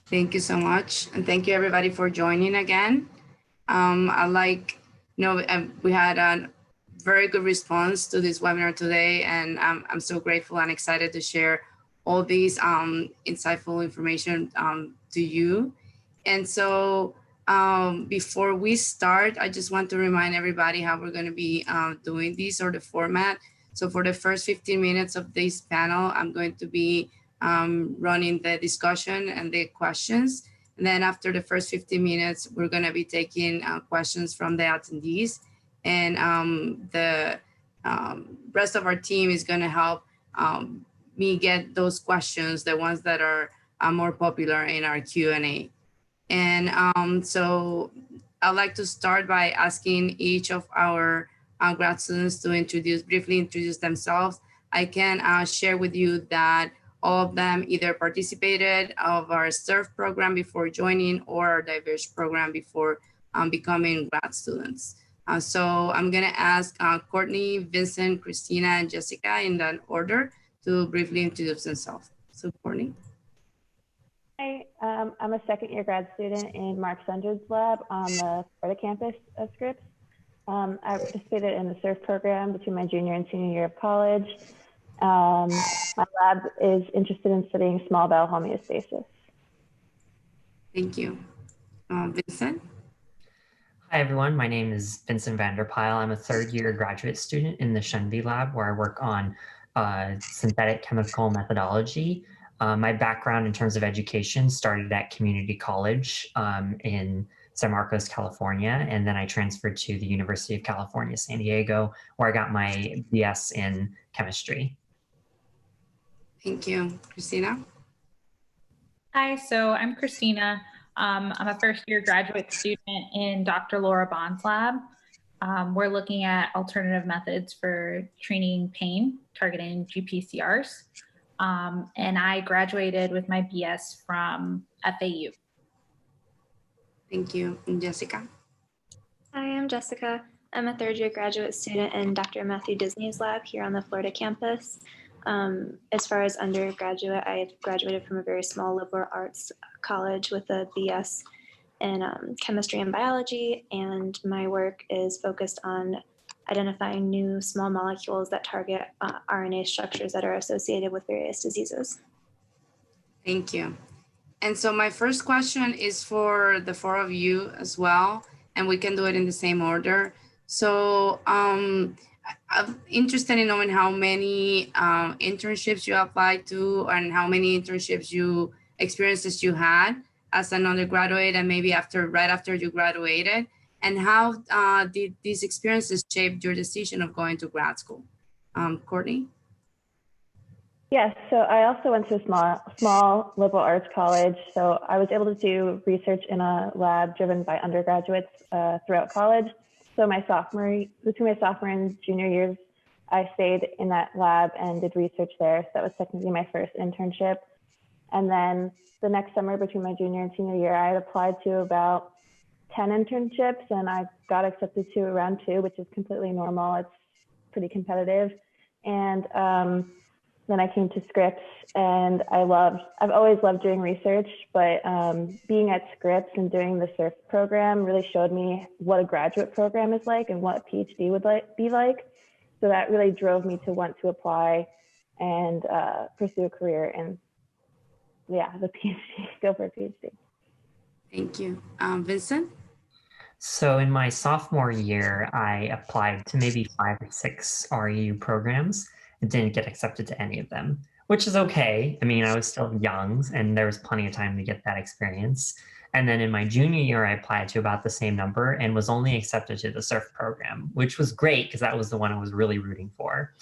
Thank you so much. And thank you everybody for joining again. We had a very good response to this webinar today, and I'm so grateful and excited to share all these insightful information to you. And so before we start, I just want to remind everybody how we're going to be doing this, or the format. So for the first 15 minutes of this panel, I'm going to be running the discussion and the questions. And then after the first 15 minutes, we're going to be taking questions from the attendees. And the rest of our team is going to help me get those questions, the ones that are more popular in our Q&A. And so I'd like to start by asking each of our grad students to briefly introduce themselves. I can share with you that all of them either participated of our SURF program before joining, or our Diverge program before becoming grad students. So I'm gonna ask Courtney, Vincent, Christina, and Jessica in that order to briefly introduce themselves. So Courtney. Hi, I'm a second-year grad student in Mark Sundred's lab on the Florida campus of Scripps. I participated in the SURF program between my junior and senior year of college. My lab is interested in studying small bowel homeostasis. Thank you. Vincent? Hi, everyone. My name is Vincent Vanderpile. I'm a third-year graduate student in the Shenvi lab, where I work on synthetic chemical methodology. My background in terms of education started at community college in San Marcos, California, and then I transferred to the University of California, San Diego, where I got my BS in chemistry. Thank you. Christina? Hi, so I'm Christina. I'm a first-year graduate student in Dr. Laura Bond's lab. We're looking at alternative methods for treating pain, targeting GPCRs. And I graduated with my BS from FAU. Thank you. And Jessica? Hi, I'm Jessica. I'm a third-year graduate student in Dr. Matthew Disney's lab here on the Florida campus. As far as undergraduate, I graduated from a very small liberal arts college with a BS in chemistry and biology, and my work is focused on identifying new small molecules that target RNA structures that are associated with various diseases. Thank you. And so my first question is for the four of you as well, and we can do it in the same order. So I'm interested in knowing how many internships you applied to, and how many experiences you had as an undergraduate, and maybe right after you graduated, and how did these experiences shape your decision of going to grad school? Courtney? Yes, so I also went to a small liberal arts college. So I was able to do research in a lab driven by undergraduates throughout college. So between my sophomore and junior years, I stayed in that lab and did research there. So that was technically my first internship. And then the next summer between my junior and senior year, I had applied to about 10 internships, and I got accepted to round 2, which is completely normal. It's pretty competitive. And then I came to Scripps, and I've always loved doing research, but being at Scripps and doing the SURF program really showed me what a graduate program is like and what a PhD would be like. So that really drove me to want to apply and pursue a career in, the PhD, go for a PhD. Thank you. Vincent? So in my sophomore year, I applied to maybe 5 or 6 REU programs and didn't get accepted to any of them, which is okay. I mean, I was still young and there was plenty of time to get that experience. And then in my junior year, I applied to about the same number and was only accepted to the SURF program, which was great because that was the one I was really rooting for.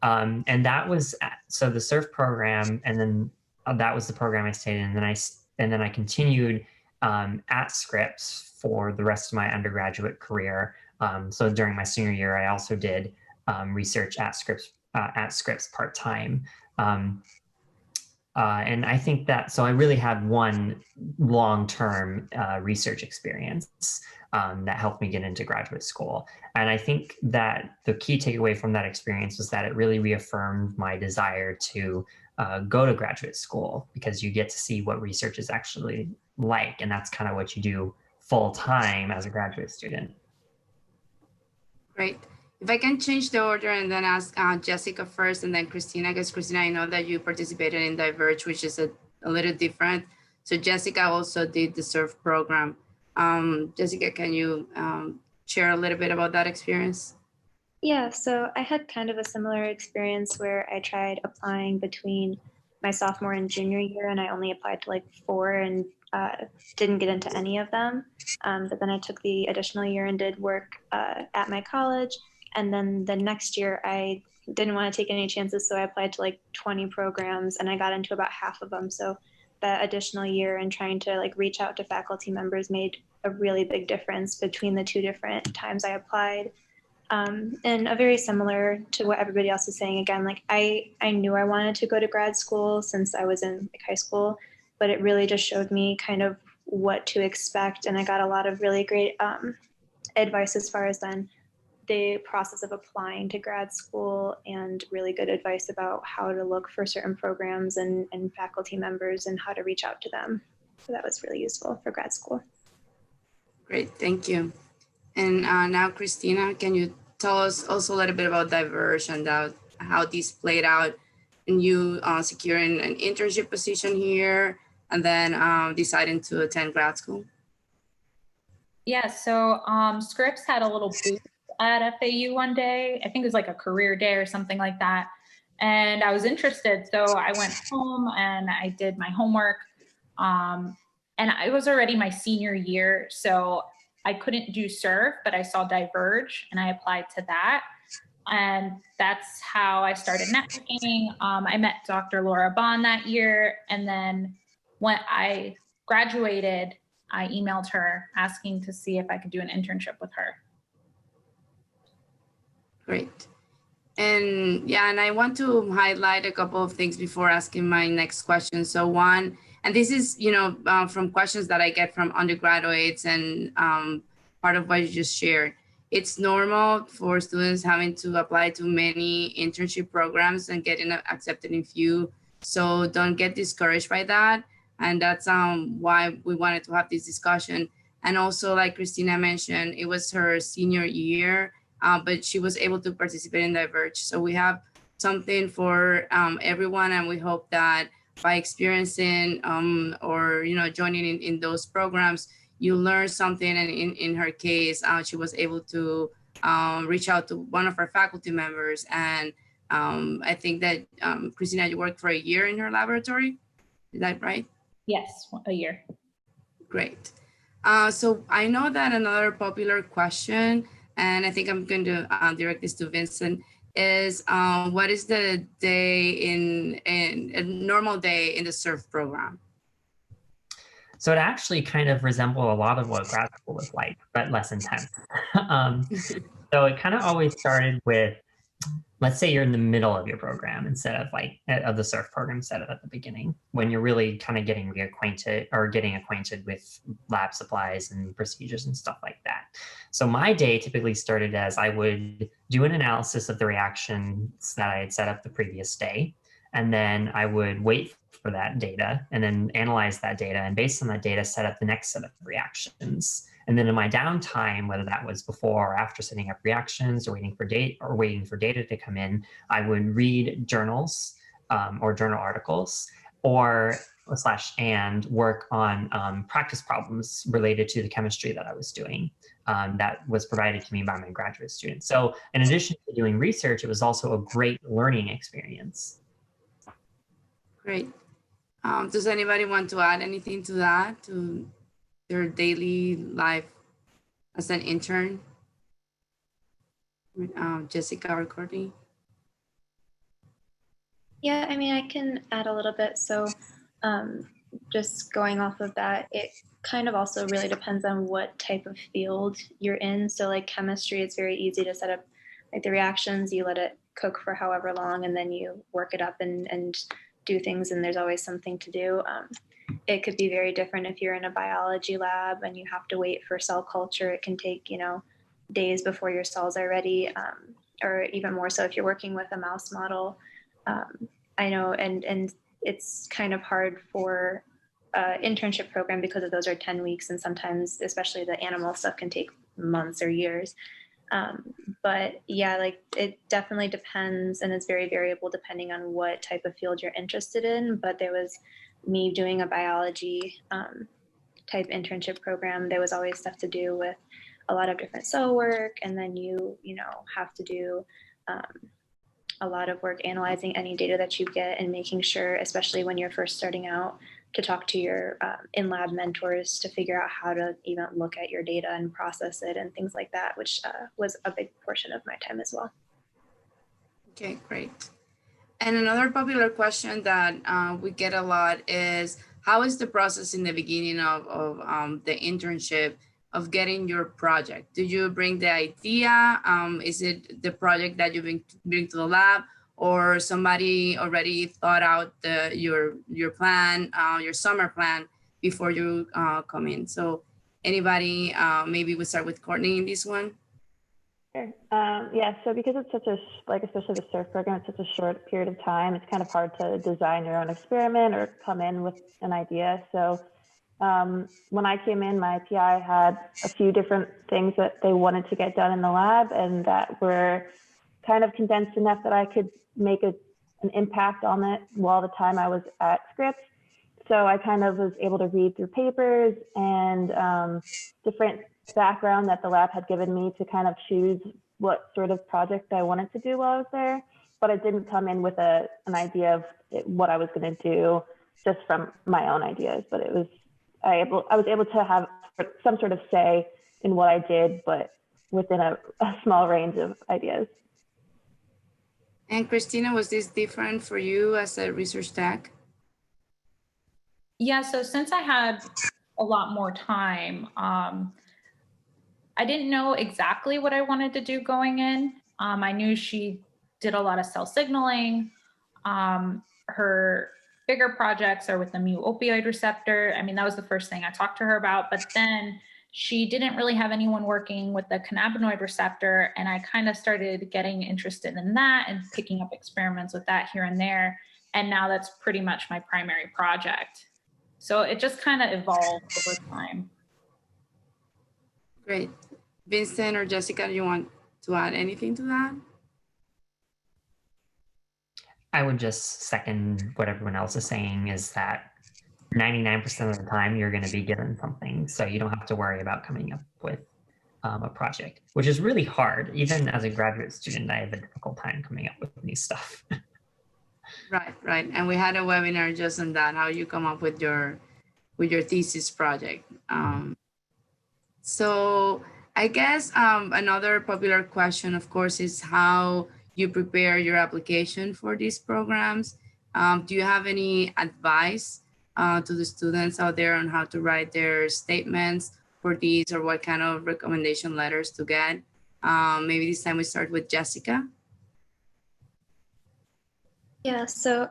And that was, so the SURF program, and then that was the program I stayed in. And then I continued at Scripps for the rest of my undergraduate career. So during my senior year, I also did research at Scripps part-time. And I think that, so I really had one long-term research experience that helped me get into graduate school. And I think that the key takeaway from that experience was that it really reaffirmed my desire to go to graduate school, because you get to see what research is actually like, and that's kind of what you do full time as a graduate student. Great. If I can change the order and then ask Jessica first and then Christina, because Christina, I know that you participated in Diverge, which is a little different. So Jessica also did the SURF program. Jessica, can you share a little bit about that experience? Yeah, so I had kind of a similar experience where I tried applying between my sophomore and junior year, and I only applied to like 4 and didn't get into any of them. But then I took the additional year and did work at my college. And then the next year, I didn't want to take any chances, so I applied to like 20 programs, and I got into about half of them. So that additional year and trying to like reach out to faculty members made a really big difference between the 2 different times I applied. And a very similar to what everybody else is saying, again, like I knew I wanted to go to grad school since I was in like high school, but it really just showed me kind of what to expect. And I got a lot of really great advice as far as then the process of applying to grad school, and really good advice about how to look for certain programs and faculty members and how to reach out to them. So that was really useful for grad school. Great, thank you. And now, Christina, can you tell us also a little bit about Diverge and how this played out and you securing an internship position here and then deciding to attend grad school? Yeah, so Scripps had a little booth at FAU one day. I think it was like a career day or something like that. And I was interested. So I went home and I did my homework. And it was already my senior year. So I couldn't do SURF, but I saw Diverge and I applied to that. And that's how I started networking. I met Dr. Laura Bond that year. And then when I graduated, I emailed her asking to see if I could do an internship with her. Great. And yeah, and I want to highlight a couple of things before asking my next question. So one, and this is, from questions that I get from undergraduates and part of what you just shared. It's normal for students having to apply to many internship programs and getting accepted in few. So don't get discouraged by that. And that's why we wanted to have this discussion. And also, like Christina mentioned, it was her senior year, but she was able to participate in Diverge. So we have something for everyone, and we hope that by experiencing or joining in those programs, you learn something. And in her case, she was able to reach out to one of her faculty members. And I think that Christina, you worked for a year in her laboratory. Is that right? Yes, a year. Great. So I know that another popular question, and I think I'm going to direct this to Vincent, is what is the day in a normal day in the SURF program? So it actually kind of resembled a lot of what grad school was like, but less intense. So it kind of always started with, let's say you're in the middle of your program instead of of the SURF program instead of at the beginning, when you're really kind of getting acquainted with lab supplies and procedures and stuff like that. So my day typically started as I would do an analysis of the reactions that I had set up the previous day. And then I would wait for that data and then analyze that data. And based on that data, set up the next set of reactions. And then in my downtime, whether that was before or after setting up reactions or waiting for data to come in, I would read journals or journal articles and work on practice problems related to the chemistry that I was doing that was provided to me by my graduate students. So in addition to doing research, it was also a great learning experience. Great. Does anybody want to add anything to that, to their daily life as an intern? Jessica or Courtney? Yeah, I mean, I can add a little bit. So just going off of that, it kind of also really depends on what type of field you're in. So like chemistry, it's very easy to set up like the reactions, you let it cook for however long, and then you work it up and do things, and there's always something to do. It could be very different if you're in a biology lab and you have to wait for cell culture. It can take, days before your cells are ready, or even more so if you're working with a mouse model. I know, and it's kind of hard for internship program because of those are 10 weeks, and sometimes, especially the animal stuff, can take months or years. But yeah, like it definitely depends, and it's very variable depending on what type of field you're interested in. But there was me doing a biology type internship program. There was always stuff to do with a lot of different cell work, and then you know, have to do a lot of work analyzing any data that you get and making sure, especially when you're first starting out, to talk to your in-lab mentors to figure out how to even look at your data and process it and things like that, which was a big portion of my time as well. Okay, great. And another popular question that we get a lot is, how is the process in the beginning of the internship of getting your project? Do you bring the idea? Is it the project that you bring to the lab, or somebody already thought out your plan, your summer plan before you come in? So anybody, maybe we start with Courtney in this one. Sure. Yeah, so because it's such a, like, especially the SURF program, it's such a short period of time, it's kind of hard to design your own experiment or come in with an idea. So when I came in, my PI had a few different things that they wanted to get done in the lab, and that were kind of condensed enough that I could make an impact on it while the time I was at Scripps. So I kind of was able to read through papers and different background that the lab had given me to kind of choose what sort of project I wanted to do while I was there. But I didn't come in with an idea of what I was going to do just from my own ideas, but it was, I was able to have some sort of say in what I did, but within a small range of ideas. And Christina, was this different for you as a research tech? Yeah, so since I had a lot more time, I didn't know exactly what I wanted to do going in. I knew she did a lot of cell signaling. Her bigger projects are with the mu opioid receptor. I mean, that was the first thing I talked to her about, but then she didn't really have anyone working with the cannabinoid receptor, and I kind of started getting interested in that and picking up experiments with that here and there. And now that's pretty much my primary project. So it just kind of evolved over time. Great. Vincent or Jessica, do you want to add anything to that? I would just second what everyone else is saying, is that 99% of the time you're going to be given something, so you don't have to worry about coming up with a project, which is really hard. Even as a graduate student, I have a difficult time coming up with new stuff. Right. And we had a webinar just on that, how you come up with your thesis project. So I guess another popular question, of course, is how you prepare your application for these programs. Do you have any advice to the students out there on how to write their statements for these, or what kind of recommendation letters to get? Maybe this time we start with Jessica. Yeah, so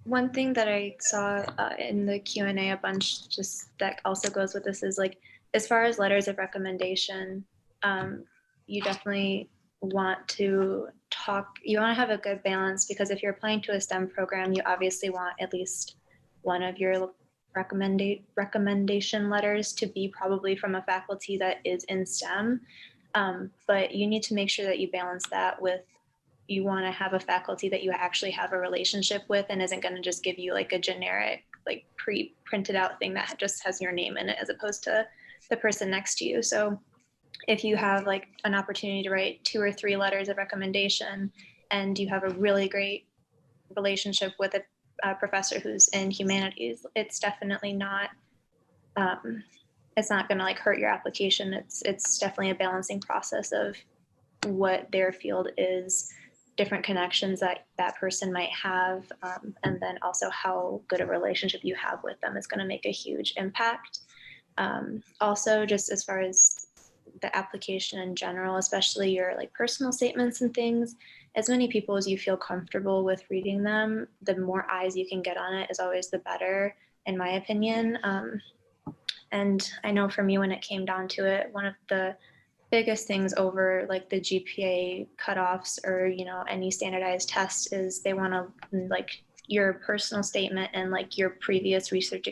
one thing that I saw in the Q&A a bunch, just that also goes with this, is like, as far as letters of recommendation, you definitely want to have a good balance, because if you're applying to a STEM program, you obviously want at least one of your recommendation letters to be probably from a faculty that is in STEM. But you need to make sure that you balance that with, you want to have a faculty that you actually have a relationship with and isn't going to just give you like a generic, like pre-printed out thing that just has your name in it as opposed to the person next to you. So if you have like an opportunity to write 2 or 3 letters of recommendation and you have a really great relationship with a professor who's in humanities, it's definitely not, it's not going to like hurt your application. It's definitely a balancing process of what their field is, different connections that that person might have, and then also how good a relationship you have with them is going to make a huge impact. Also, just as far as the application in general, especially your like personal statements and things, as many people as you feel comfortable with reading them, the more eyes you can get on it is always the better, in my opinion. And I know for me, when it came down to it, one of the biggest things over like the GPA cutoffs or, you know, any standardized test is they want to like your personal statement and like your previous research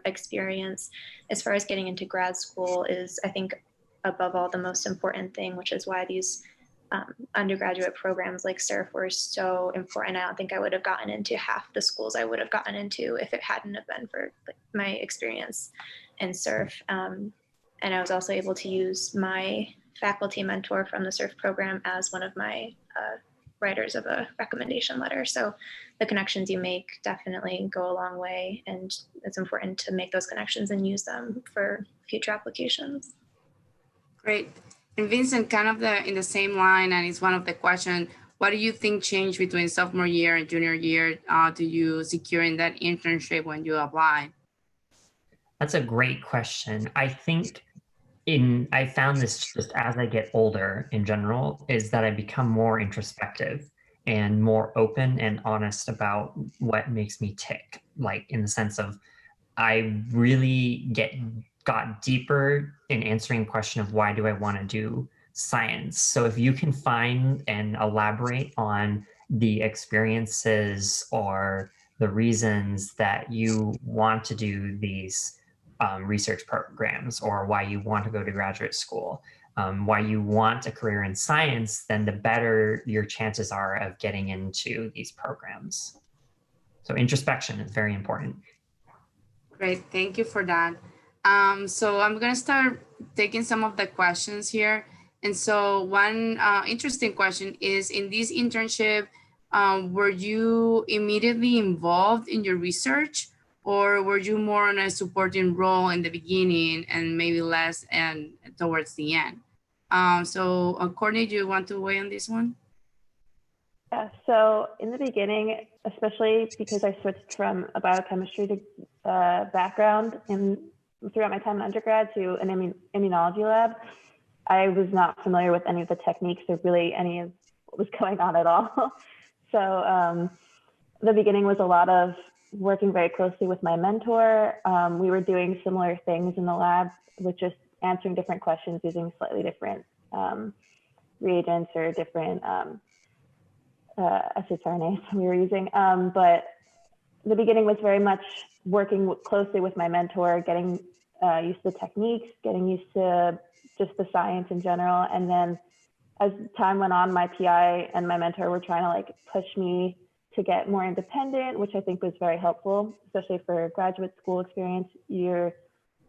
experience as far as getting into grad school is, I think, above all the most important thing, which is why these undergraduate programs like SURF were so important. I don't think I would have gotten into half the schools I would have gotten into if it hadn't have been for like, my experience in SURF. And I was also able to use my faculty mentor from the SURF program as one of my writers of a recommendation letter. So the connections you make definitely go a long way, and it's important to make those connections and use them for future applications. Great. And Vincent, kind of in the same line, and it's one of the questions, what do you think changed between sophomore year and junior year to you securing that internship when you apply? That's a great question. I think I found this just as I get older in general, is that I become more introspective and more open and honest about what makes me tick. Like in the sense of I really got deeper in answering the question of why do I want to do science. So if you can find and elaborate on the experiences or the reasons that you want to do these research programs, or why you want to go to graduate school, why you want a career in science, then the better your chances are of getting into these programs. So introspection is very important. Great, thank you for that. So I'm gonna start taking some of the questions here. And so one interesting question is, in this internship, were you immediately involved in your research, or were you more on a supporting role in the beginning and maybe less and towards the end? So Courtney, do you want to weigh on this one? Yeah, so in the beginning, especially because I switched from a biochemistry to background throughout my time in undergrad to an immunology lab, I was not familiar with any of the techniques or really any of what was going on at all. So the beginning was a lot of working very closely with my mentor. We were doing similar things in the lab with just answering different questions using slightly different reagents or different sRNAs we were using. But the beginning was very much working closely with my mentor, getting used to the techniques, getting used to just the science in general. And then as time went on, my PI and my mentor were trying to like push me to get more independent, which I think was very helpful, especially for graduate school experience. You're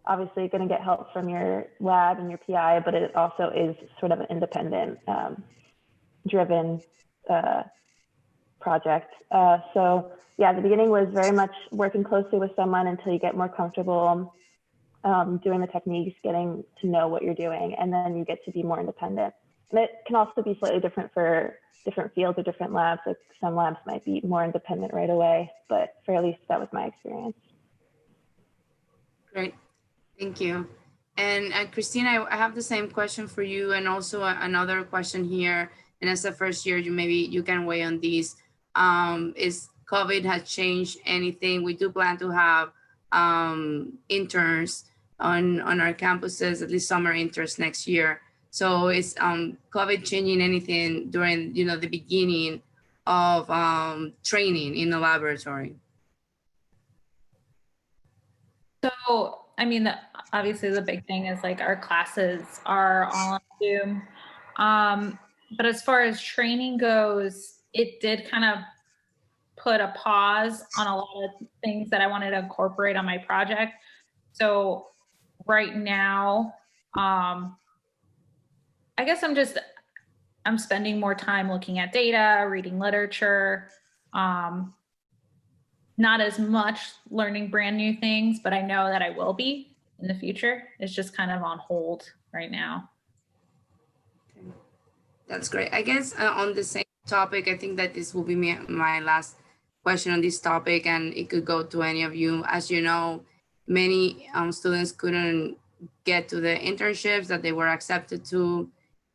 obviously going to get help from your lab and your PI, but it also is sort of an independent driven project. So yeah, the beginning was very much working closely with someone until you get more comfortable doing the techniques, getting to know what you're doing, and then you get to be more independent. And it can also be slightly different for different fields or different labs. Like some labs might be more independent right away, but for at least that was my experience. Great, thank you. And Christina, I have the same question for you, and also another question here. And as a first year, you can weigh on these. Is COVID has changed anything? We do plan to have interns on our campuses, at least summer interns next year. So is COVID changing anything during the beginning of training in the laboratory? So, I mean, obviously the big thing is like our classes are all on Zoom. But as far as training goes, it did kind of put a pause on a lot of things that I wanted to incorporate on my project. So right now, I guess I'm spending more time looking at data, reading literature, not as much learning brand new things, but I know that I will be in the future. It's just kind of on hold right now. Okay. That's great. I guess on the same topic, I think that this will be my last question on this topic, and it could go to any of you. As you know, many students couldn't get to the internships that they were accepted to,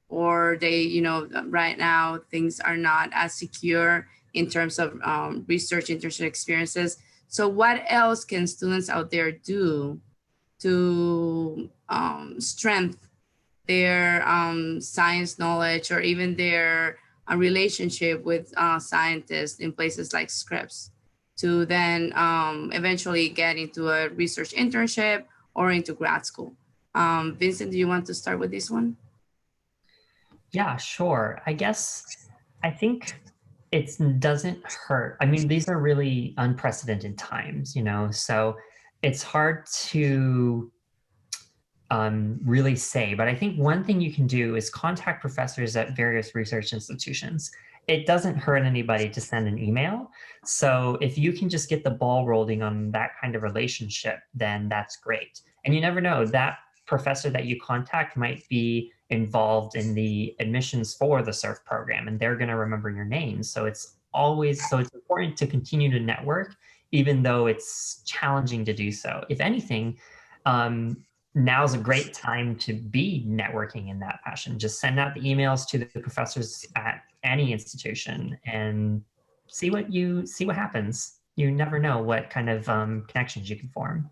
or they, right now things are not as secure in terms of research internship experiences. So what else can students out there do to strengthen their science knowledge or even their relationship with scientists in places like Scripps to then eventually get into a research internship or into grad school. Vincent, do you want to start with this one? Yeah, sure. I think it doesn't hurt. I mean, these are really unprecedented times, you know, so it's hard to really say, but I think one thing you can do is contact professors at various research institutions. It doesn't hurt anybody to send an email. So if you can just get the ball rolling on that kind of relationship, then that's great. And you never know, that professor that you contact might be involved in the admissions for the SURF program, and they're going to remember your name. So it's important to continue to network, even though it's challenging to do so. If anything, now's a great time to be networking in that fashion. Just send out the emails to the professors at any institution and see what happens. You never know what kind of connections you can form.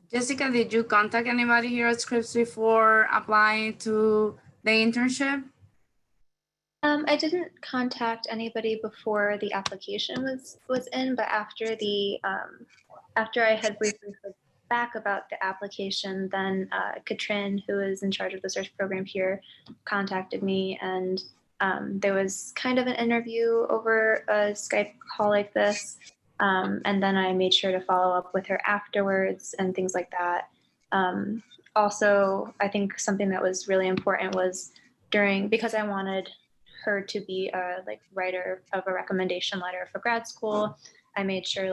Jessica, did you contact anybody here at Scripps before applying to the internship? I didn't contact anybody before the application was in, but after after I had briefly heard back about the application, then Katrin, who is in charge of the search program here, contacted me, and there was kind of an interview over a Skype call like this. And then I made sure to follow up with her afterwards and things like that. Also, I think something that was really important was because I wanted her to be a writer of a recommendation letter for grad school, I made sure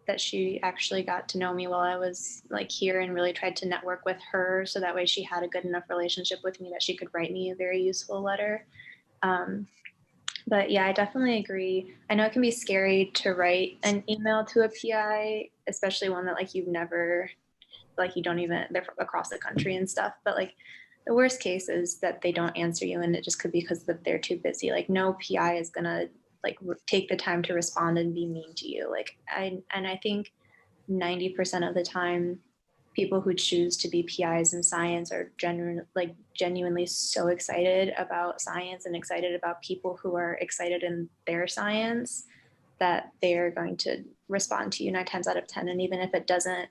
that she actually got to know me while I was here and really tried to network with her. So that way she had a good enough relationship with me that she could write me a very useful letter. But yeah, I definitely agree. I know it can be scary to write an email to a PI, especially one that you've never, you don't even, they're across the country and stuff. But the worst case is that they don't answer you, and it just could be because they're too busy. No PI is gonna take the time to respond and be mean to you. I think 90% of the time, people who choose to be PIs in science are genuinely so excited about science and excited about people who are excited in their science that they are going to respond to you 9 times out of 10. And even if it doesn't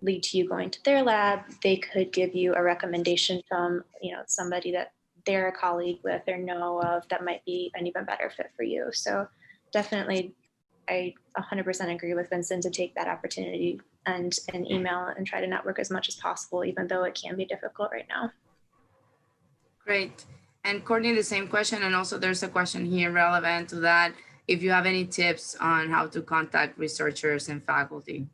lead to you going to their lab, they could give you a recommendation from somebody that they're a colleague with or know of that might be an even better fit for you. So definitely, I 100% agree with Vincent to take that opportunity and email and try to network as much as possible, even though it can be difficult right now. Great. And Courtney, the same question. And also there's a question here relevant to that. If you have any tips on how to contact researchers and faculty.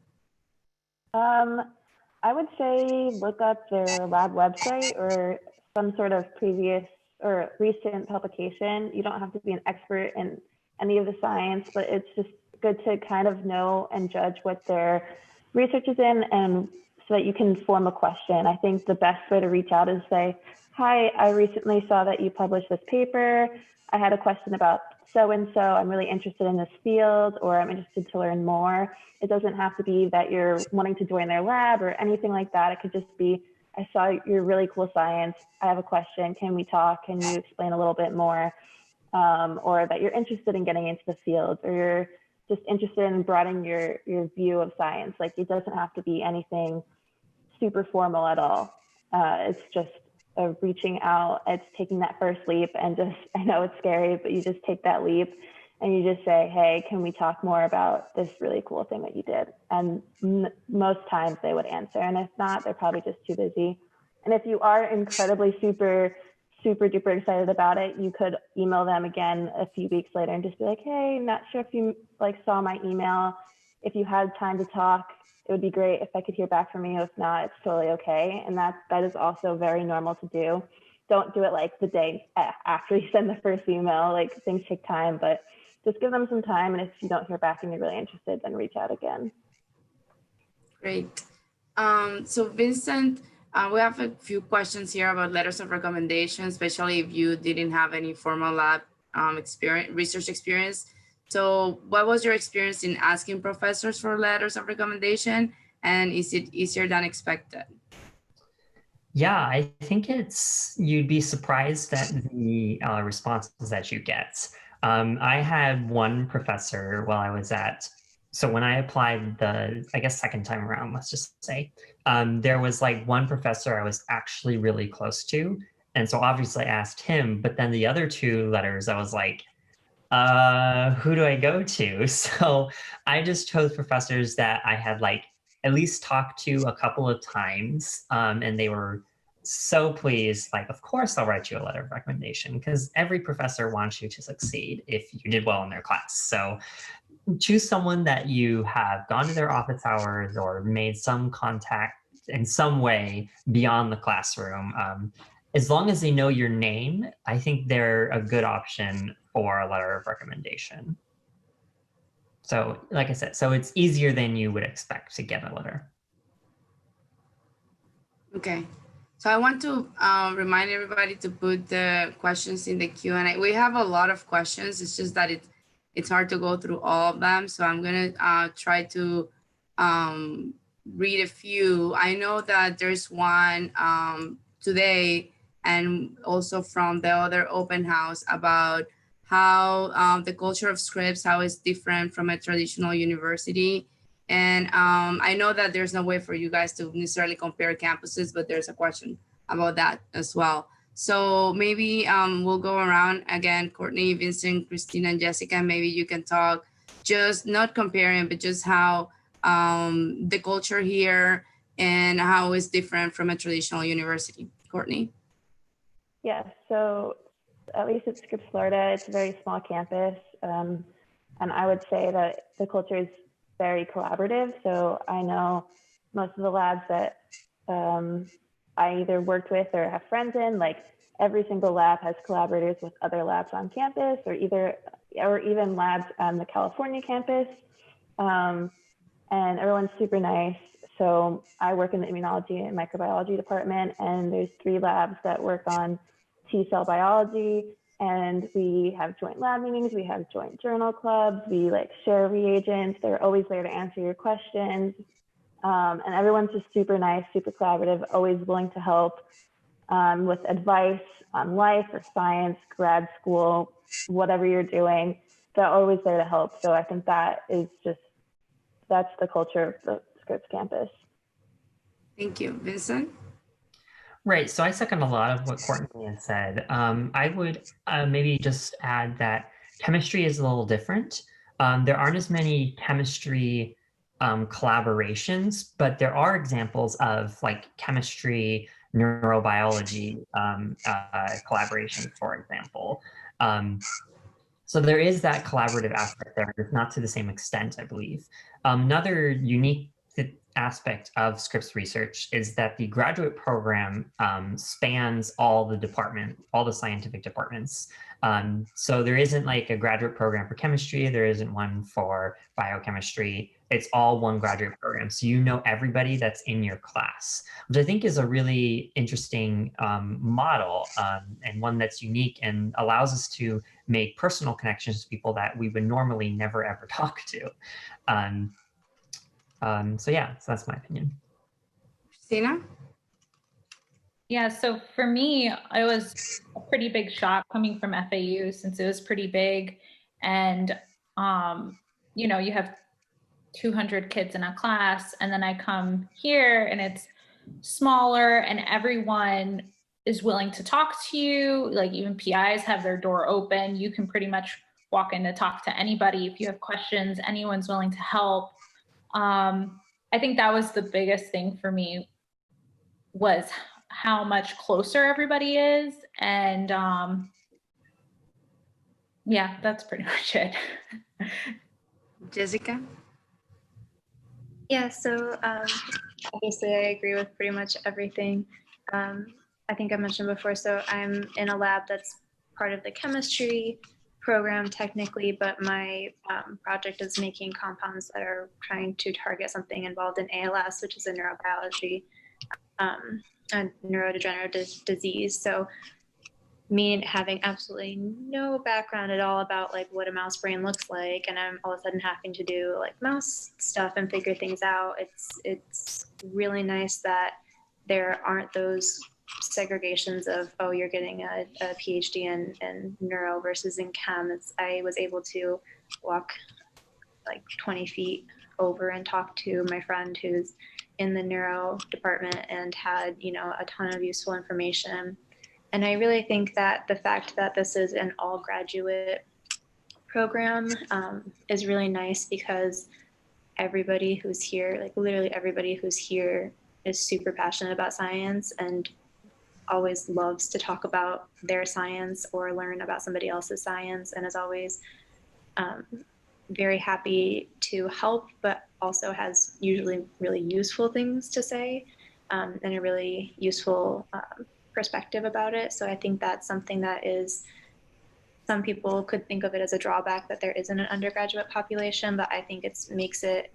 I would say look up their lab website or some sort of previous or recent publication. You don't have to be an expert in any of the science, but it's just good to kind of know and judge what their research is in, and so that you can form a question. I think the best way to reach out is say, hi, I recently saw that you published this paper. I had a question about so-and-so. I'm really interested in this field, or I'm interested to learn more. It doesn't have to be that you're wanting to join their lab or anything like that. It could just be, I saw your really cool science. I have a question. Can we talk? Can you explain a little bit more? Or that you're interested in getting into the field, or you're just interested in broadening your view of science. It doesn't have to be anything super formal at all. It's just reaching out. It's taking that first leap, and I know it's scary, but you just take that leap and you just say, hey, can we talk more about this really cool thing that you did? And most times they would answer. And if not, they're probably just too busy. And if you are incredibly super duper excited about it, you could email them again a few weeks later and just be like, hey, not sure if you saw my email. If you had time to talk, it would be great if I could hear back from you. If not, it's totally okay. And that is also very normal to do. Don't do it the day after you send the first email. Things take time, but just give them some time. And if you don't hear back and you're really interested, then reach out again. Great. So Vincent, we have a few questions here about letters of recommendation, especially if you didn't have any formal lab research experience. So what was your experience in asking professors for letters of recommendation, and is it easier than expected? Yeah, I think you'd be surprised at the responses that you get. I had one professor while I was so when I applied I guess second time around, let's just say, there was like one professor I was actually really close to. And so obviously I asked him, but then the other two letters, I was like, who do I go to? So I just chose professors that I had like at least talked to a couple of times, and they were so pleased. Like, of course, I'll write you a letter of recommendation because every professor wants you to succeed if you did well in their class. So choose someone that you have gone to their office hours or made some contact in some way beyond the classroom. As long as they know your name, I think they're a good option for a letter of recommendation. So like I said, so it's easier than you would expect to get a letter. Okay. So I want to remind everybody to put the questions in the Q&A. We have a lot of questions. It's just that it's hard to go through all of them. So I'm going to try to read a few. I know that there's one today and also from the other open house about how the culture of Scripps, how it's different from a traditional university. And I know that there's no way for you guys to necessarily compare campuses, but there's a question about that as well. So maybe we'll go around again, Courtney, Vincent, Christina, and Jessica. Maybe you can talk, just not comparing, but just how the culture here and how it's different from a traditional university. Courtney? Yeah, so at least at Scripps, Florida, it's a very small campus. And I would say that the culture is very collaborative. So I know most of the labs that I either worked with or have friends in, like every single lab has collaborators with other labs on campus or even labs on the California campus. And everyone's super nice. So I work in the immunology and microbiology department, and there's 3 labs that work on T-cell biology, and we have joint lab meetings, we have joint journal clubs, we like share reagents, they're always there to answer your questions. And everyone's just super nice, super collaborative, always willing to help with advice on life or science, grad school, whatever you're doing, they're always there to help. So I think that's the culture of the Scripps campus. Thank you. Vincent? Right. So I second a lot of what Courtney has said. I would maybe just add that chemistry is a little different. There aren't as many chemistry collaborations, but there are examples of like chemistry, neurobiology collaborations, for example. So there is that collaborative aspect there, but not to the same extent, I believe. Another unique aspect of Scripps Research is that the graduate program spans all the scientific departments. So there isn't like a graduate program for chemistry, there isn't one for biochemistry. It's all one graduate program. So you know everybody that's in your class, which I think is a really interesting model and one that's unique and allows us to make personal connections to people that we would normally never ever talk to. So yeah, so that's my opinion. Christina? Yeah, so for me, it was a pretty big shock coming from FAU since it was pretty big. And, you know, you have 200 kids in a class, and then I come here and it's smaller and everyone is willing to talk to you. Like even PIs have their door open. You can pretty much walk in to talk to anybody. If you have questions, anyone's willing to help. I think that was the biggest thing for me, was how much closer everybody is. And yeah, that's pretty much it. Jessica? Yeah, so obviously I agree with pretty much everything. I think I mentioned before, so I'm in a lab that's part of the chemistry program technically, but my project is making compounds that are trying to target something involved in ALS, which is a neurobiology, a neurodegenerative disease. So me having absolutely no background at all about like what a mouse brain looks like, and I'm all of a sudden having to do like mouse stuff and figure things out. It's really nice that there aren't those segregations of, oh, you're getting a PhD in neuro versus in chem. I was able to walk like 20 feet over and talk to my friend who's in the neuro department and had, you know, a ton of useful information. And I really think that the fact that this is an all graduate program is really nice, because everybody who's here, like literally everybody who's here, is super passionate about science and always loves to talk about their science or learn about somebody else's science, and is always very happy to help, but also has usually really useful things to say and a really useful perspective about it. So I think that's something that is, some people could think of it as a drawback that there isn't an undergraduate population, but I think it makes it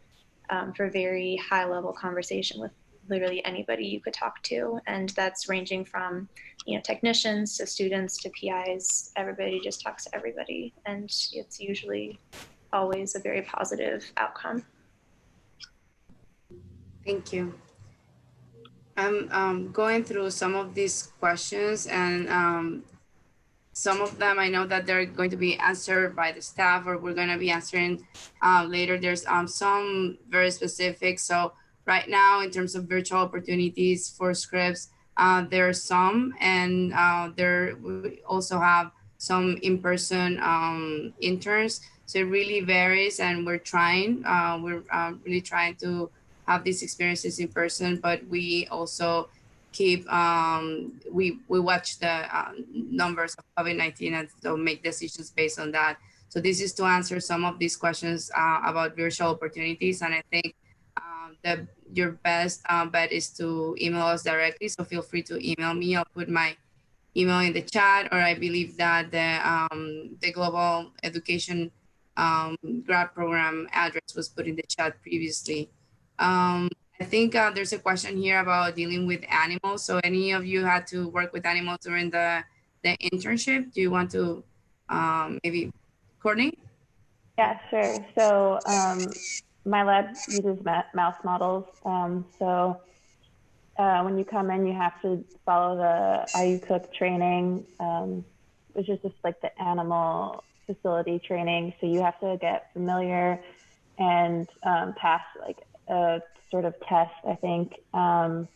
for very high level conversation with literally anybody you could talk to. And that's ranging from, you know, technicians to students to PIs. Everybody just talks to everybody, and it's usually always a very positive outcome. Thank you. I'm going through some of these questions, and some of them I know that they're going to be answered by the staff, or we're going to be answering later. There's some very specific. So right now, in terms of virtual opportunities for Scripps, there are some, and we also have some in-person interns. So it really varies, and we're really trying to have these experiences in person, but we also keep, we watch the numbers of COVID-19 and so make decisions based on that. So this is to answer some of these questions about virtual opportunities. And I think that your best bet is to email us directly. So feel free to email me. I'll put my email in the chat, or I believe that the Global Education grad program address was put in the chat previously. I think there's a question here about dealing with animals. So any of you had to work with animals during the internship? Do you want to maybe, Courtney? Yeah, sure. So my lab uses mouse models. When you come in, you have to follow the IU Cook training, which is just like the animal facility training. So you have to get familiar and pass like a sort of test, I think. And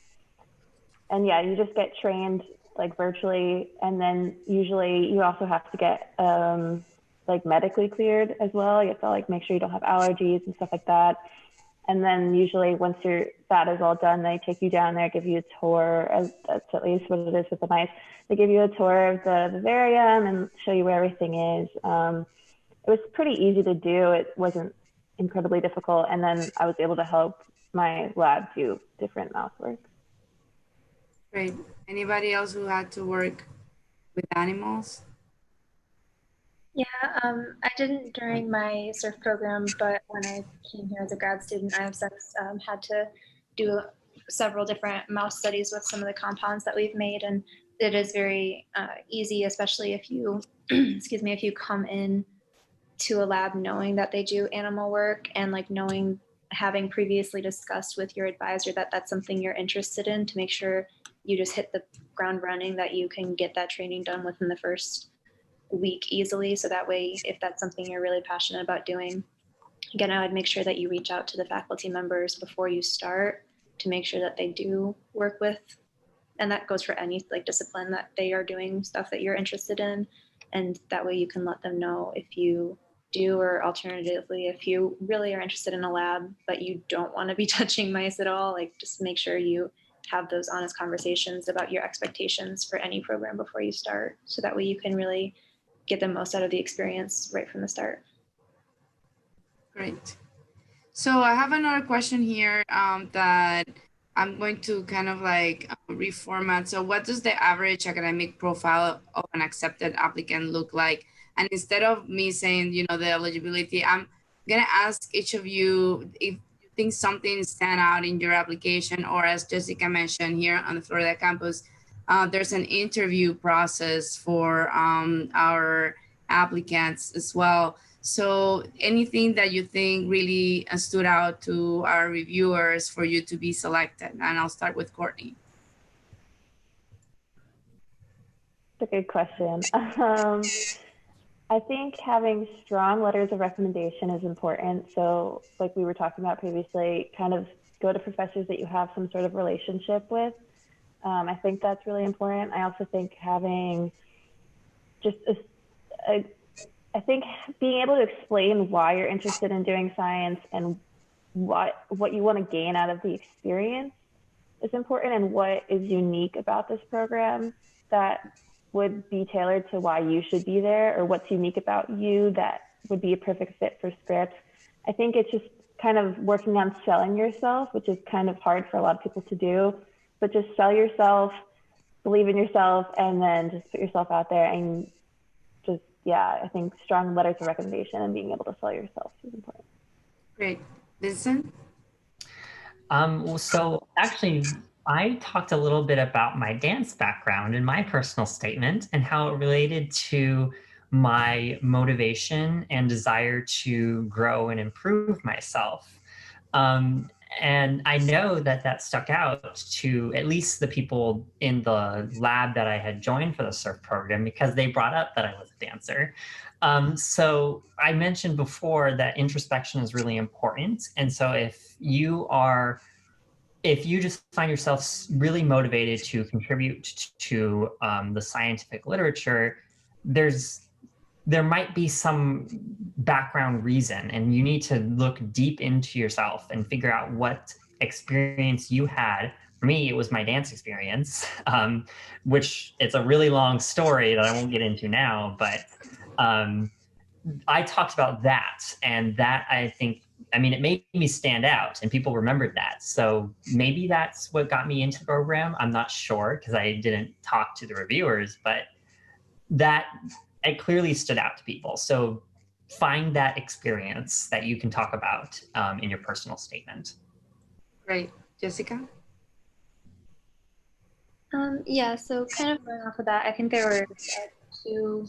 yeah, you just get trained like virtually. And then usually you also have to get like medically cleared as well. You have to like make sure you don't have allergies and stuff like that. And then usually once that is all done, they take you down there, give you a tour. That's at least what it is with the mice. They give you a tour of the vivarium and show you where everything is. It was pretty easy to do. It wasn't incredibly difficult. And then I was able to help my lab do different mouse work. Great. Anybody else who had to work with animals? Yeah, I didn't during my surf program, but when I came here as a grad student, I have since had to do several different mouse studies with some of the compounds that we've made, and it is very easy, especially if you, excuse me, if you come in to a lab knowing that they do animal work and like having previously discussed with your advisor that that's something you're interested in, to make sure you just hit the ground running, that you can get that training done within the first week easily. So that way, if that's something you're really passionate about doing, again, I would make sure that you reach out to the faculty members before you start to make sure that they do work with, and that goes for any like discipline, that they are doing stuff that you're interested in. And that way you can let them know if you do, or alternatively, if you really are interested in a lab, but you don't want to be touching mice at all, like just make sure you have those honest conversations about your expectations for any program before you start. So that way you can really get the most out of the experience right from the start. Great. So I have another question here that I'm going to kind of like reformat. So what does the average academic profile of an accepted applicant look like? And instead of me saying, you know, the eligibility, I'm going to ask each of you if you think something stand out in your application, or as Jessica mentioned here on the Florida campus, there's an interview process for our applicants as well. So anything that you think really stood out to our reviewers for you to be selected? And I'll start with Courtney. a good question. I think having strong letters of recommendation is important. So like we were talking about previously, kind of go to professors that you have some sort of relationship with. I think that's really important. I also think having just I think being able to explain why you're interested in doing science and what you want to gain out of the experience is important, and what is unique about this program that would be tailored to why you should be there, or what's unique about you that would be a perfect fit for Scripps. I think it's just kind of working on selling yourself, which is kind of hard for a lot of people to do, but just sell yourself, believe in yourself, and then just put yourself out there. And just, yeah, I think strong letters of recommendation and being able to sell yourself is important. Great. Vincent? So actually, I talked a little bit about my dance background in my personal statement and how it related to my motivation and desire to grow and improve myself. And I know that that stuck out to at least the people in the lab that I had joined for the surf program, because they brought up that I was a dancer. So I mentioned before that introspection is really important. And so if you just find yourself really motivated to contribute to the scientific literature, there might be some background reason, and you need to look deep into yourself and figure out what experience you had. For me, it was my dance experience, which it's a really long story that I won't get into now, but I talked about that, and that it made me stand out and people remembered that. So maybe that's what got me into the program. I'm not sure because I didn't talk to the reviewers, but it clearly stood out to people. So find that experience that you can talk about in your personal statement. Great. Jessica? Yeah, so kind of going off of that, I think there were two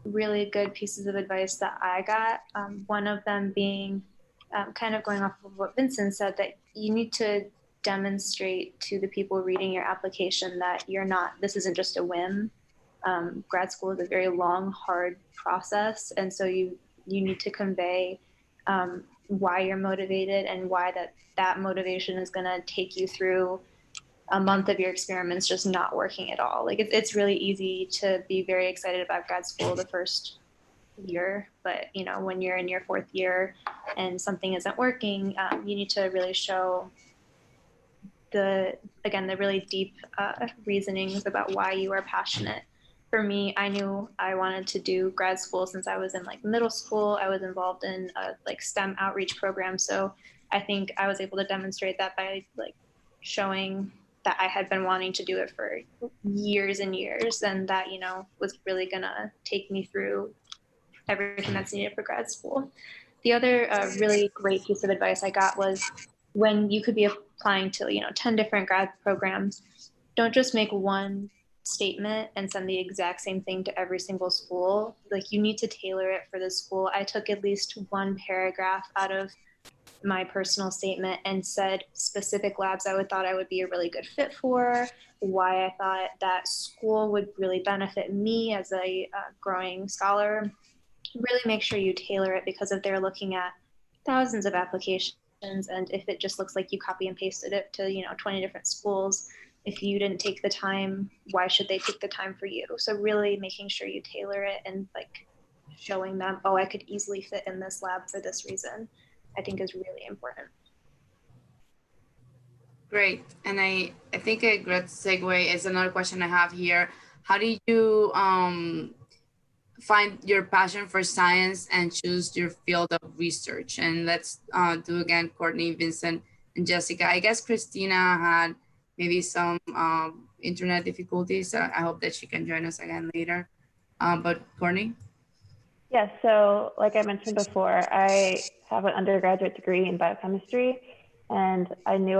really good pieces of advice that I got. One of them being kind of going off of what Vincent said, that you need to demonstrate to the people reading your application that this isn't just a whim. Grad school is a very long, hard process. And so you need to convey why you're motivated and why that motivation is going to take you through a month of your experiments just not working at all. Like it's really easy to be very excited about grad school the first year, but when you're in your fourth year and something isn't working, you need to really show the really deep reasonings about why you are passionate. For me, I knew I wanted to do grad school since I was in middle school. I was involved in a STEM outreach program. So I think I was able to demonstrate that by showing that I had been wanting to do it for years and years, and that, was really gonna take me through everything that's needed for grad school. The other really great piece of advice I got was, when you could be applying to 10 different grad programs, don't just make one statement and send the exact same thing to every single school. You need to tailor it for the school. I took at least one paragraph out of my personal statement and said specific labs I thought I would be a really good fit for, why I thought that school would really benefit me as a growing scholar. Really make sure you tailor it, because if they're looking at thousands of applications, and if it just looks like you copy and pasted it to 20 different schools, if you didn't take the time, why should they take the time for you? So really making sure you tailor it and showing them, I could easily fit in this lab for this reason, I think is really important. Great. And I think a great segue is another question I have here. How do you find your passion for science and choose your field of research? And let's do again, Courtney, Vincent, and Jessica. I guess Christina had maybe some internet difficulties. I hope that she can join us again later. But Courtney? Yes, so like I mentioned before, I have an undergraduate degree in biochemistry, and I knew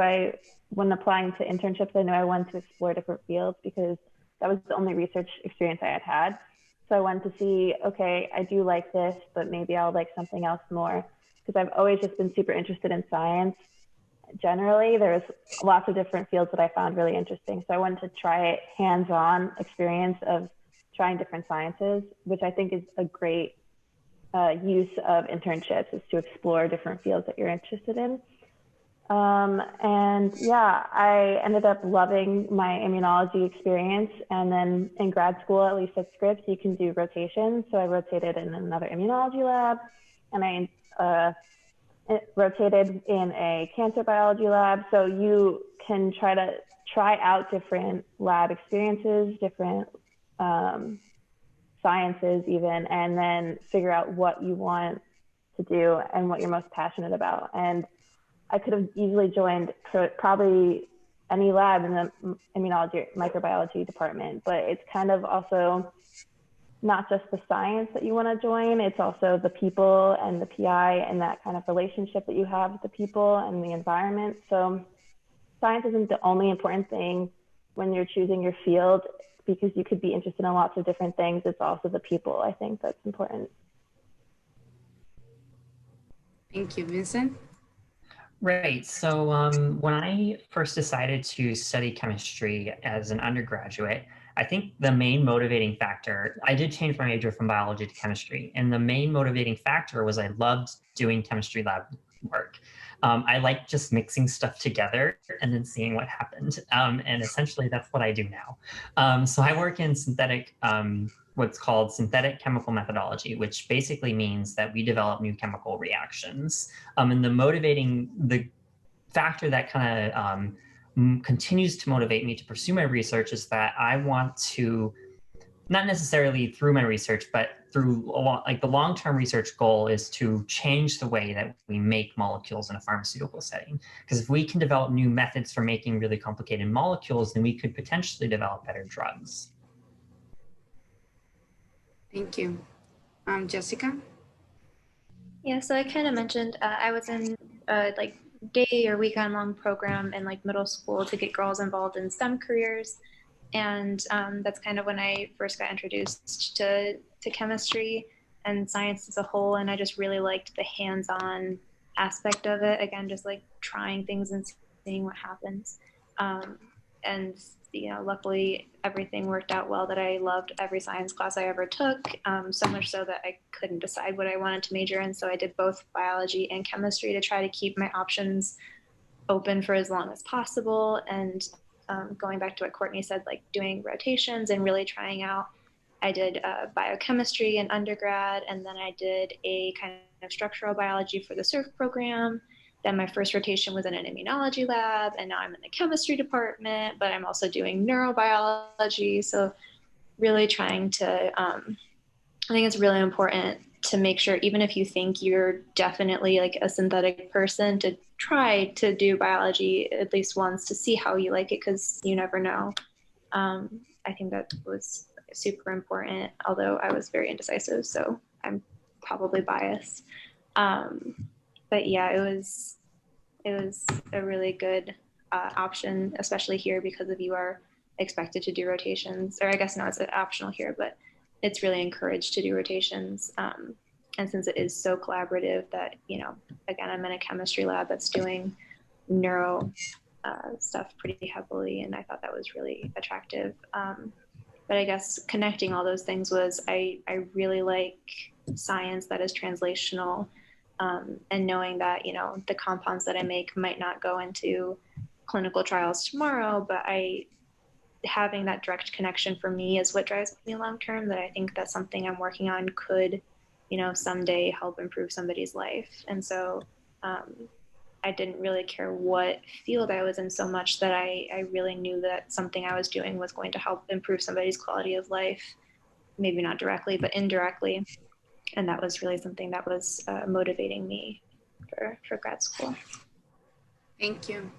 when applying to internships, I knew I wanted to explore different fields because that was the only research experience I had had. So I wanted to see, okay, I do like this, but maybe I'll like something else more, because I've always just been super interested in science. Generally, there's lots of different fields that I found really interesting. So I wanted to try it hands-on experience of trying different sciences, which I think is a great use of internships, is to explore different fields that you're interested in. And yeah, I ended up loving my immunology experience. And then in grad school, at least at Scripps, you can do rotations. So I rotated in another immunology lab, and I rotated in a cancer biology lab. So you can try out different lab experiences, different sciences even, and then figure out what you want to do and what you're most passionate about. And I could have easily joined probably any lab in the immunology or microbiology department, but it's kind of also not just the science that you want to join, it's also the people and the PI and that kind of relationship that you have with the people and the environment. So science isn't the only important thing when you're choosing your field, because you could be interested in lots of different things. It's also the people, I think, that's important. Thank you, Vincent. Right. So when I first decided to study chemistry as an undergraduate, I think the main motivating factor, I did change my major from biology to chemistry, and the main motivating factor was I loved doing chemistry lab work. I like just mixing stuff together and then seeing what happened. And essentially that's what I do now. So I work in synthetic, what's called synthetic chemical methodology, which basically means that we develop new chemical reactions. And the factor that kind of continues to motivate me to pursue my research is that I want to, not necessarily through my research, but through like the long-term research goal is to change the way that we make molecules in a pharmaceutical setting. Because if we can develop new methods for making really complicated molecules, then we could potentially develop better drugs. Thank you. Jessica? Yeah, so I kind of mentioned I was in like day or weekend long program in like middle school to get girls involved in STEM careers. And that's kind of when I first got introduced to chemistry and science as a whole. And I just really liked the hands-on aspect of it. Again, just like trying things and seeing what happens. And you know, luckily everything worked out well, that I loved every science class I ever took, so much so that I couldn't decide what I wanted to major in. So I did both biology and chemistry to try to keep my options open for as long as possible. And going back to what Courtney said, like doing rotations and really trying out, I did biochemistry in undergrad, and then I did a kind of structural biology for the SURF program. Then my first rotation was in an immunology lab, and now I'm in the chemistry department, but I'm also doing neurobiology. So really trying to, I think it's really important to make sure, even if you think you're definitely like a synthetic person, to try to do biology at least once to see how you like it, because you never know. I think that was super important, although I was very indecisive, so I'm probably biased. But yeah, it was a really good option, especially here, because if you are expected to do rotations, or I guess now it's optional here, but it's really encouraged to do rotations. And since it is so collaborative that, you know, again, I'm in a chemistry lab that's doing neuro stuff pretty heavily, and I thought that was really attractive. But I guess connecting all those things was I really like science that is translational, and knowing that, you know, the compounds that I make might not go into clinical trials tomorrow, but having that direct connection for me is what drives me long term, that I think that's something I'm working on could, you know, someday help improve somebody's life. And so I didn't really care what field I was in so much that I really knew that something I was doing was going to help improve somebody's quality of life, maybe not directly, but indirectly. And that was really something that was motivating me for grad school. Thank you.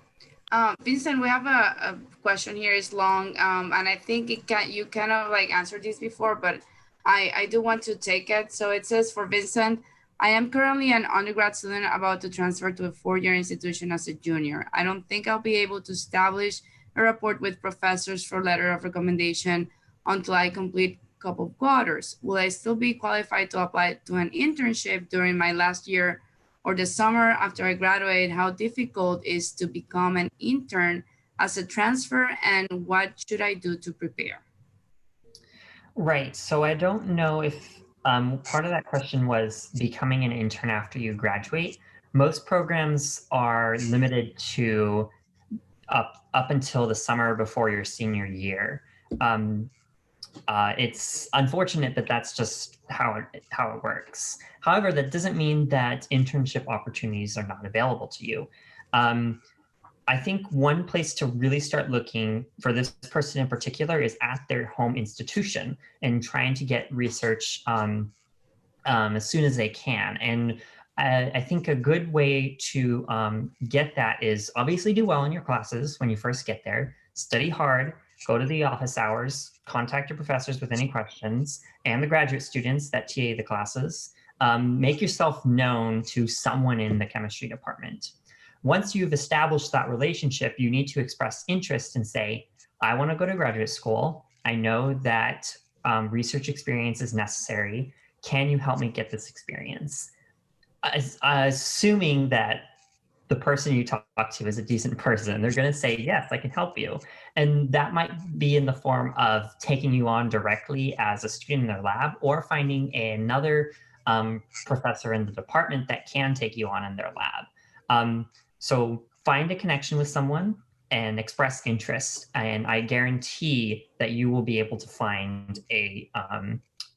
Vincent, we have a question here. It's long, and I think you kind of like answered this before, but I do want to take it. So it says, for Vincent, I am currently an undergrad student about to transfer to a four-year institution as a junior. I don't think I'll be able to establish a rapport with professors for letter of recommendation until I complete a couple of quarters. Will I still be qualified to apply to an internship during my last year or the summer after I graduate? How difficult is to become an intern as a transfer, and what should I do to prepare? Right. So I don't know if part of that question was becoming an intern after you graduate. Most programs are limited to up until the summer before your senior year. It's unfortunate, but that's just how it works. However, that doesn't mean that internship opportunities are not available to you. I think one place to really start looking for this person in particular is at their home institution and trying to get research as soon as they can. And I think a good way to get that is obviously do well in your classes when you first get there, study hard, go to the office hours, contact your professors with any questions, and the graduate students that TA the classes. Make yourself known to someone in the chemistry department. Once you've established that relationship, you need to express interest and say, I want to go to graduate school. I know that research experience is necessary. Can you help me get this experience? Assuming that the person you talk to is a decent person, they're going to say, yes, I can help you. And that might be in the form of taking you on directly as a student in their lab or finding another professor in the department that can take you on in their lab. So find a connection with someone and express interest, and I guarantee that you will be able to find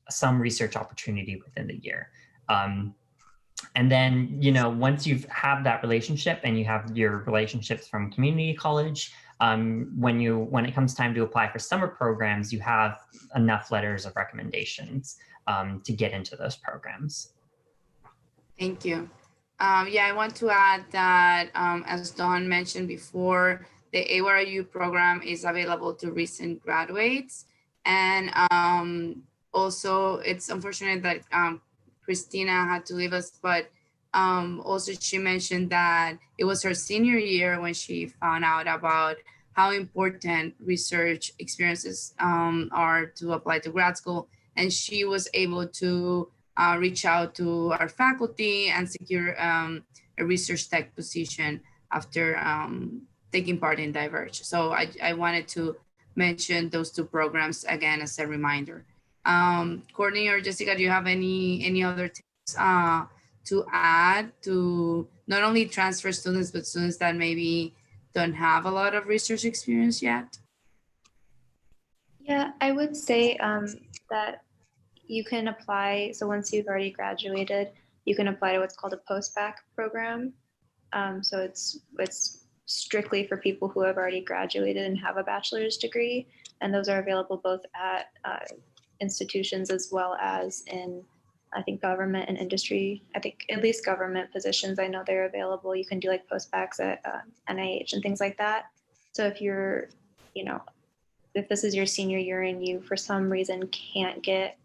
some research opportunity within the year. And then, once you have that relationship and you have your relationships from community college, when it comes time to apply for summer programs, you have enough letters of recommendations to get into those programs. Thank you. Yeah, I want to add that, as Dawn mentioned before, the AYRU program is available to recent graduates. And also, it's unfortunate that Christina had to leave us, but also she mentioned that it was her senior year when she found out about how important research experiences are to apply to grad school. And she was able to reach out to our faculty and secure a research tech position after taking part in Diverge. So I wanted to mention those two programs again as a reminder. Courtney or Jessica, do you have any other tips to add to not only transfer students, but students that maybe don't have a lot of research experience yet? Yeah, I would say that you can apply. So once you've already graduated, you can apply to what's called a post-bac program. So it's strictly for people who have already graduated and have a bachelor's degree. And those are available both at institutions as well as in, I think, government and industry. I think at least government positions, I know they're available. You can do like post-bacs at NIH and things like that. So if you're, if this is your senior year and you for some reason can't get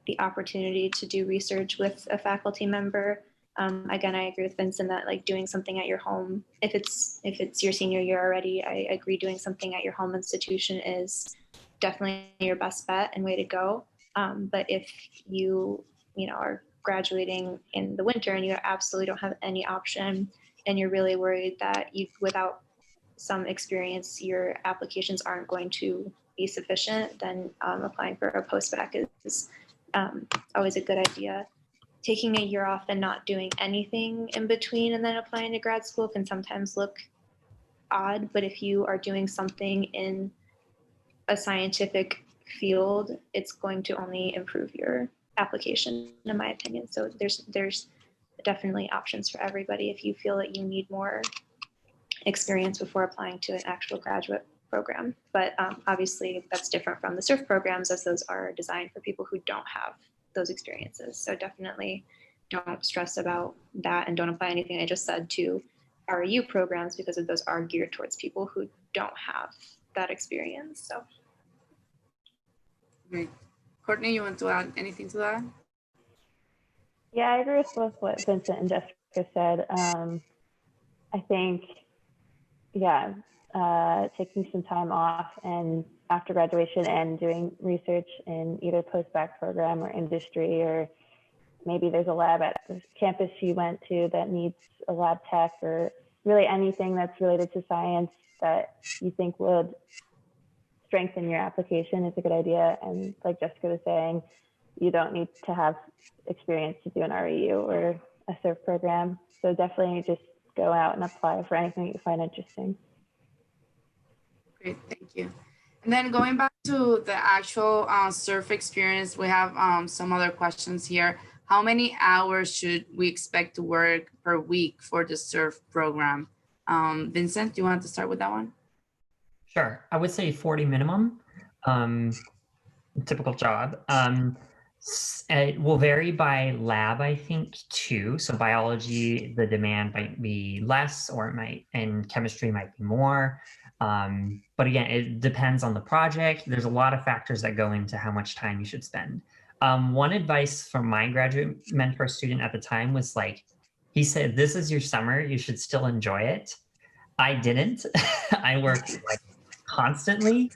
the opportunity to do research with a faculty member, again, I agree with Vincent that like doing something at your home, if it's your senior year already, I agree doing something at your home institution is definitely your best bet and way to go. But if you are graduating in the winter and you absolutely don't have any option and you're really worried that without some experience, your applications aren't going to be sufficient, then applying for a post-bac is always a good idea. Taking a year off and not doing anything in between and then applying to grad school can sometimes look odd, but if you are doing something in a scientific field, it's going to only improve your application, in my opinion. So there's definitely options for everybody if you feel that you need more experience before applying to an actual graduate program. But obviously that's different from the SURF programs, as those are designed for people who don't have those experiences. So definitely don't stress about that and don't apply anything I just said to RU programs, because those are geared towards people who don't have that experience. So. Great. Courtney, you want to add anything to that? Yeah, I agree with both what Vincent and Jessica said. I think, taking some time off and after graduation and doing research in either post-bac program or industry, or maybe there's a lab at the campus you went to that needs a lab tech, or really anything that's related to science that you think would strengthen your application is a good idea. And like Jessica was saying, you don't need to have experience to do an REU or a CERF program. So definitely just go out and apply for anything that you find interesting. Great, thank you. And then going back to the actual CERF experience, we have some other questions here. How many hours should we expect to work per week for the CERF program? Vincent, do you want to start with that one? Sure, I would say 40 minimum, typical job. It will vary by lab, I think, too. So biology, the demand might be less, or it might, and chemistry might be more. But again, it depends on the project. There's a lot of factors that go into how much time you should spend. One advice from my graduate mentor student at the time was like, he said, this is your summer, you should still enjoy it. I didn't. I worked like constantly.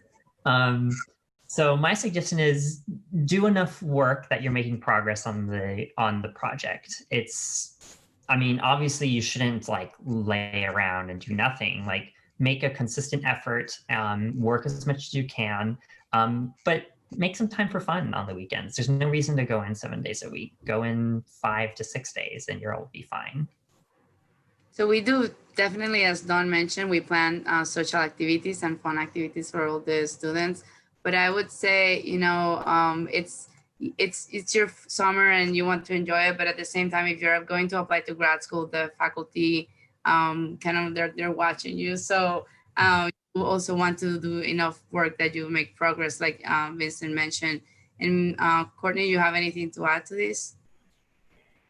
So my suggestion is do enough work that you're making progress on the project. I mean, obviously you shouldn't like lay around and do nothing. Like make a consistent effort, work as much as you can, but make some time for fun on the weekends. There's no reason to go in 7 days a week. Go in 5 to 6 days and you'll be fine. So we do definitely, as Dawn mentioned, we plan social activities and fun activities for all the students. But I would say, you know, it's your summer and you want to enjoy it. But at the same time, if you're going to apply to grad school, the faculty kind of they're watching you. So you also want to do enough work that you make progress, like Vincent mentioned. And Courtney, you have anything to add to this?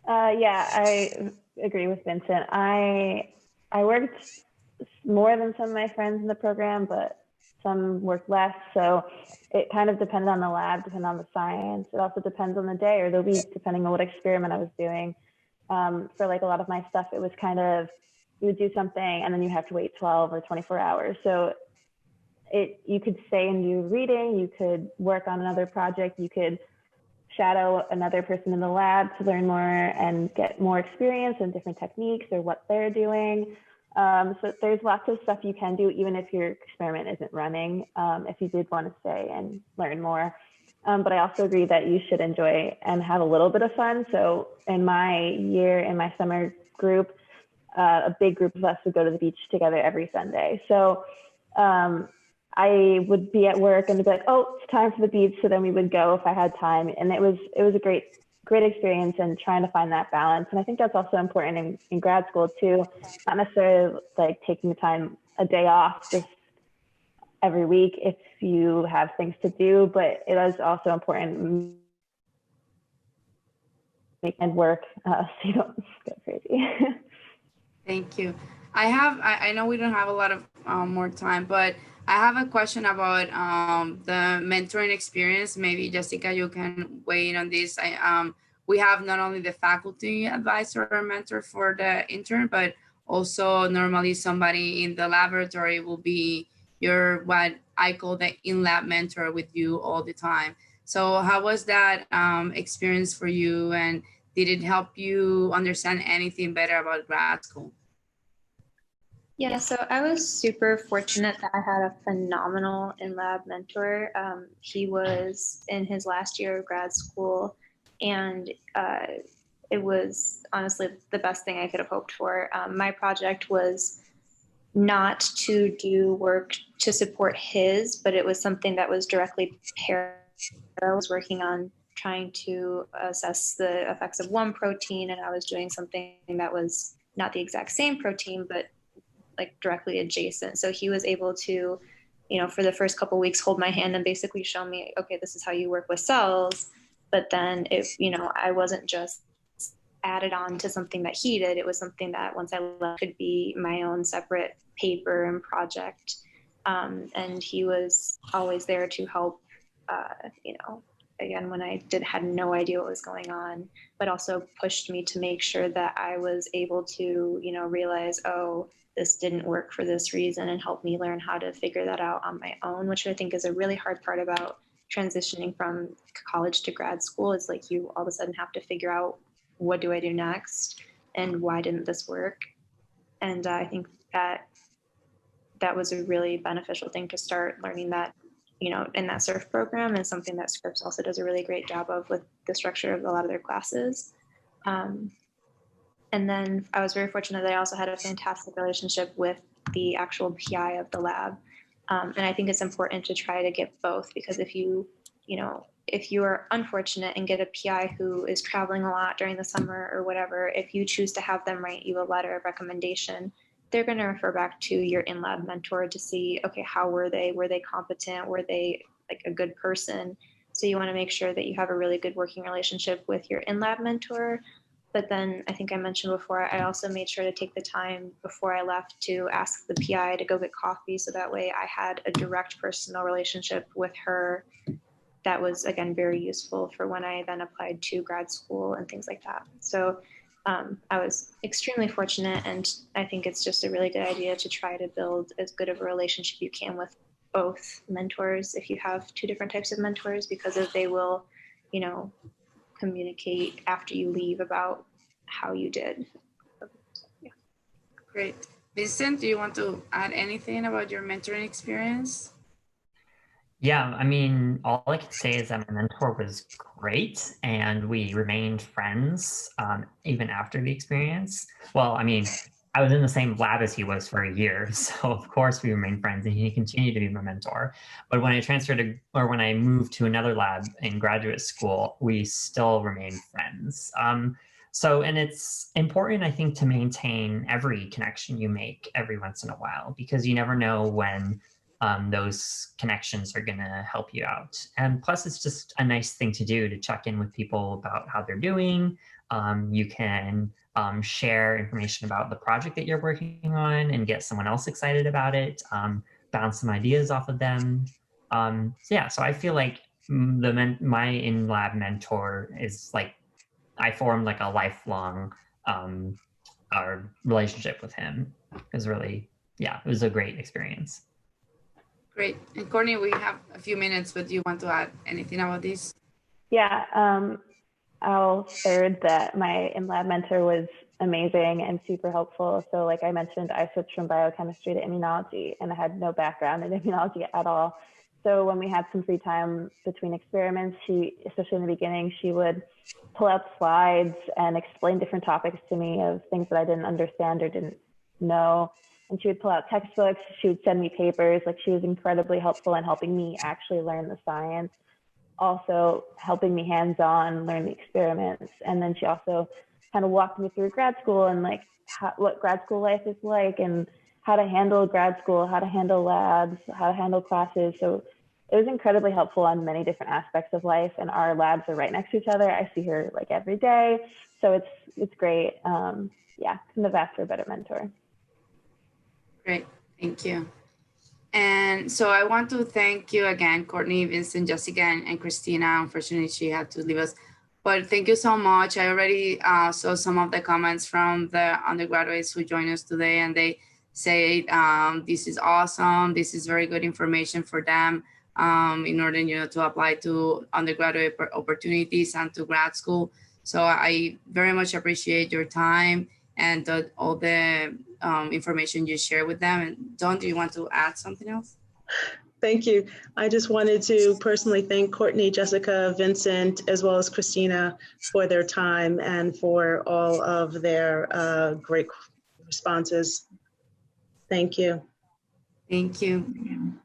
Yeah, I agree with Vincent. I worked more than some of my friends in the program, but some worked less. So it kind of depended on the lab, depended on the science. It also depends on the day or the week, depending on what experiment I was doing. For like a lot of my stuff, it was kind of, you would do something and then you have to wait 12 or 24 hours. So you could stay and do reading, you could work on another project, you could shadow another person in the lab to learn more and get more experience and different techniques or what they're doing. So there's lots of stuff you can do even if your experiment isn't running, if you did want to stay and learn more. But I also agree that you should enjoy and have a little bit of fun. So in my year, in my summer group, a big group of us would go to the beach together every Sunday. So I would be at work and be like, oh, it's time for the beach. So then we would go if I had time. And it was a great experience and trying to find that balance. And I think that's also important in grad school too, not necessarily like taking time, a day off just every week if you have things to do, but it is also important and work so you don't go crazy. Thank you. I know we don't have a lot of more time, but I have a question about the mentoring experience. Maybe Jessica, you can weigh in on this. We have not only the faculty advisor or mentor for the intern, but also normally somebody in the laboratory will be your, what I call the in-lab mentor with you all the time. So how was that experience for you? And did it help you understand anything better about grad school? Yeah, so I was super fortunate that I had a phenomenal in-lab mentor. He was in his last year of grad school, and it was honestly the best thing I could have hoped for. My project was not to do work to support his, but it was something that was directly parallel. I was working on trying to assess the effects of one protein, and I was doing something that was not the exact same protein, but like directly adjacent. So he was able to, you know, for the first couple of weeks, hold my hand and basically show me, okay, this is how you work with cells. But then if, you know, I wasn't just added on to something that he did, it was something that once I left could be my own separate paper and project. And he was always there to help, you know, again, when I had no idea what was going on, but also pushed me to make sure that I was able to, you know, realize, oh, this didn't work for this reason, and help me learn how to figure that out on my own, which I think is a really hard part about transitioning from college to grad school. Is like you all of a sudden have to figure out, what do I do next? And why didn't this work? And I think that was a really beneficial thing to start learning that in that SURF program, and something that Scripps also does a really great job of with the structure of a lot of their classes. And then I was very fortunate that I also had a fantastic relationship with the actual PI of the lab. And I think it's important to try to get both, because if you are unfortunate and get a PI who is traveling a lot during the summer or whatever, if you choose to have them write you a letter of recommendation, they're going to refer back to your in-lab mentor to see, okay, how were they? Were they competent? Were they like a good person? So you want to make sure that you have a really good working relationship with your in-lab mentor. But then I think I mentioned before, I also made sure to take the time before I left to ask the PI to go get coffee. So that way I had a direct personal relationship with her. That was, again, very useful for when I then applied to grad school and things like that. So I was extremely fortunate, and I think it's just a really good idea to try to build as good of a relationship you can with both mentors if you have two different types of mentors, because if they will, communicate after you leave about how you did. Yeah. Great. Vincent, do you want to add anything about your mentoring experience? Yeah, I mean, all I can say is that my mentor was great, and we remained friends even after the experience. Well, I mean, I was in the same lab as he was for a year, so of course we remained friends, and he continued to be my mentor. But when when I moved to another lab in graduate school, we still remained friends. And it's important, I think, to maintain every connection you make every once in a while, because you never know when those connections are going to help you out. And plus, it's just a nice thing to do, to check in with people about how they're doing. You can share information about the project that you're working on and get someone else excited about it, bounce some ideas off of them. So I feel like my in-lab mentor is like, I formed like a lifelong relationship with him. It was really, it was a great experience. Great. And Courtney, we have a few minutes, but do you want to add anything about this? Yeah, I'll third that my in-lab mentor was amazing and super helpful. So like I mentioned, I switched from biochemistry to immunology, and I had no background in immunology at all. So when we had some free time between experiments, especially in the beginning, she would pull out slides and explain different topics to me of things that I didn't understand or didn't know. And she would pull out textbooks, she would send me papers. Like, she was incredibly helpful in helping me actually learn the science, also helping me hands-on learn the experiments. And then she also kind of walked me through grad school and like what grad school life is like, and how to handle grad school, how to handle labs, how to handle classes. So it was incredibly helpful on many different aspects of life. And our labs are right next to each other. I see her like every day. So it's great. Couldn't have asked for a better mentor. Great, thank you. And so I want to thank you again, Courtney, Vincent, Jessica, and Christina. Unfortunately, she had to leave us. But thank you so much. I already saw some of the comments from the undergraduates who joined us today, and they say this is awesome. This is very good information for them in order, to apply to undergraduate opportunities and to grad school. So I very much appreciate your time and all the information you share with them. And Dawn, do you want to add something else? Thank you. I just wanted to personally thank Courtney, Jessica, Vincent, as well as Christina for their time and for all of their great responses. Thank you. Thank you.